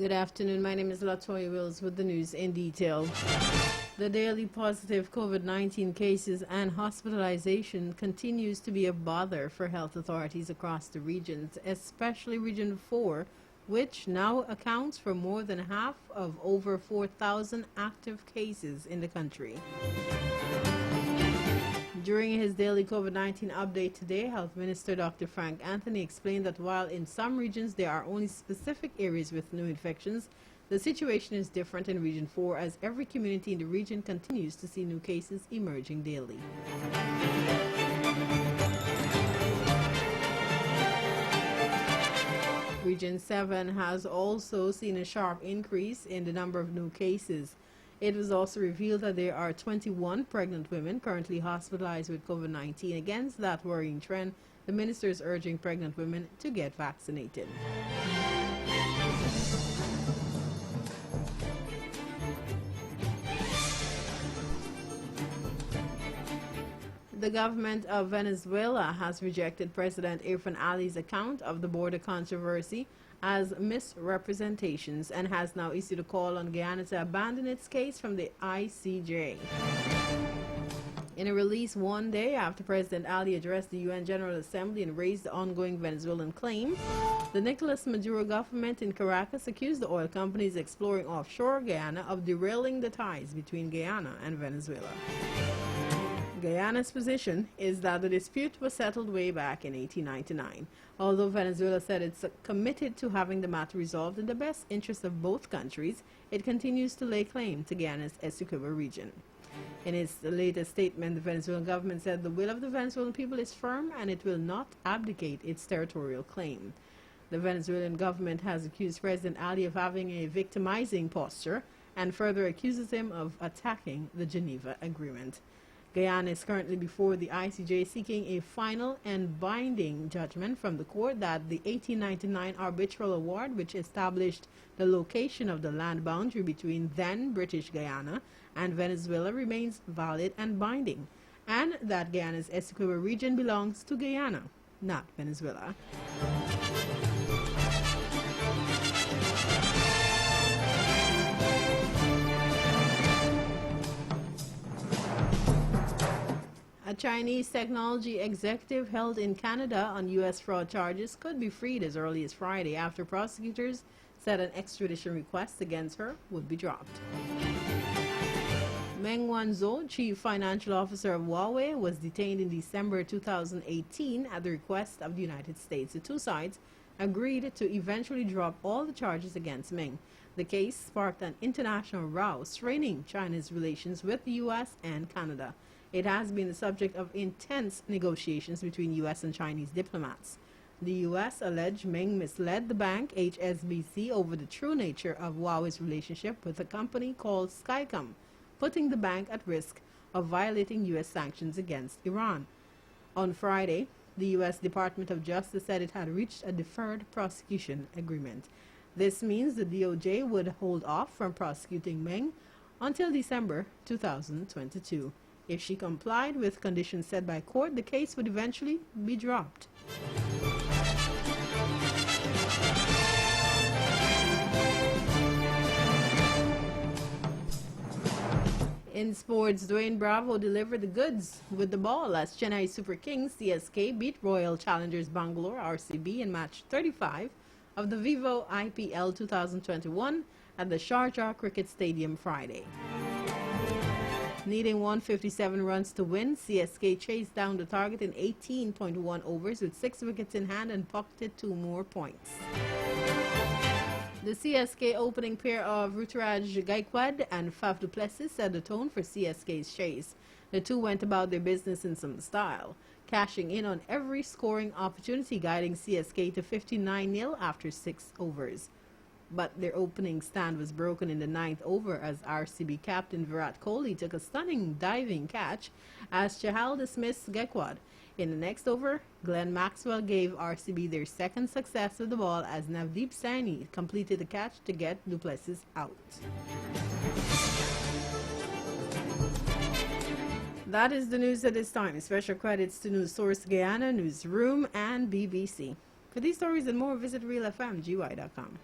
Good afternoon. My name is Latoya Wills with the news in detail. The daily positive COVID-19 cases and hospitalization continues to be a bother for health authorities across the regions, especially Region 4, which now accounts for more than half of over 4,000 active cases in the country. During his daily COVID-19 update today, Health Minister Dr. Frank Anthony explained that while in some regions there are only specific areas with new infections, the situation is different in Region 4 as every community in the region continues to see new cases emerging daily. Region 7 has also seen a sharp increase in the number of new cases. It was also revealed that there are 21 pregnant women currently hospitalized with COVID-19. Against that worrying trend, the minister is urging pregnant women to get vaccinated. The government of Venezuela has rejected President Irfan Ali's account of the border controversy as misrepresentations and has now issued a call on Guyana to abandon its case from the ICJ. In a release one day after President Ali addressed the UN General Assembly and raised the ongoing Venezuelan claim, the Nicolas Maduro government in Caracas accused the oil companies exploring offshore Guyana of derailing the ties between Guyana and Venezuela. Guyana's position is that the dispute was settled way back in 1899. Although Venezuela said it's committed to having the matter resolved in the best interest of both countries, it continues to lay claim to Guyana's Essequibo region. In its latest statement, the Venezuelan government said the will of the Venezuelan people is firm and it will not abdicate its territorial claim. The Venezuelan government has accused President Ali of having a victimizing posture and further accuses him of attacking the Geneva Agreement. Guyana is currently before the ICJ seeking a final and binding judgment from the court that the 1899 arbitral award, which established the location of the land boundary between then British Guyana and Venezuela, remains valid and binding, and that Guyana's Essequibo region belongs to Guyana, not Venezuela. A Chinese technology executive held in Canada on U.S. fraud charges could be freed as early as Friday after prosecutors said an extradition request against her would be dropped. Meng Wanzhou, chief financial officer of Huawei, was detained in December 2018 at the request of the United States. The two sides agreed to eventually drop all the charges against Meng. The case sparked an international row, straining China's relations with the U.S. and Canada. It has been the subject of intense negotiations between U.S. and Chinese diplomats. The U.S. alleged Meng misled the bank HSBC over the true nature of Huawei's relationship with a company called Skycom, putting the bank at risk of violating U.S. sanctions against Iran. On Friday, the U.S. Department of Justice said it had reached a deferred prosecution agreement. This means the DOJ would hold off from prosecuting Meng until December 2022. If she complied with conditions set by court, the case would eventually be dropped. In sports, Dwayne Bravo delivered the goods with the ball as Chennai Super Kings CSK beat Royal Challengers Bangalore RCB in match 35 of the Vivo IPL 2021 at the Sharjah Cricket Stadium Friday. Needing 157 runs to win, CSK chased down the target in 18.1 overs with 6 wickets in hand and pocketed 2 more points. The CSK opening pair of Ruturaj Gaikwad and Faf du Plessis set the tone for CSK's chase. The two went about their business in some style, cashing in on every scoring opportunity, guiding CSK to 59-0 after 6 overs. But their opening stand was broken in the 9th over as RCB captain Virat Kohli took a stunning diving catch as Chahal dismissed Gaikwad. In the next over, Glenn Maxwell gave RCB their second success with the ball as Navdeep Saini completed the catch to get du Plessis out. That is the news at this time. Special credits to News Source Guyana, Newsroom, and BBC. For these stories and more, visit realfmgy.com.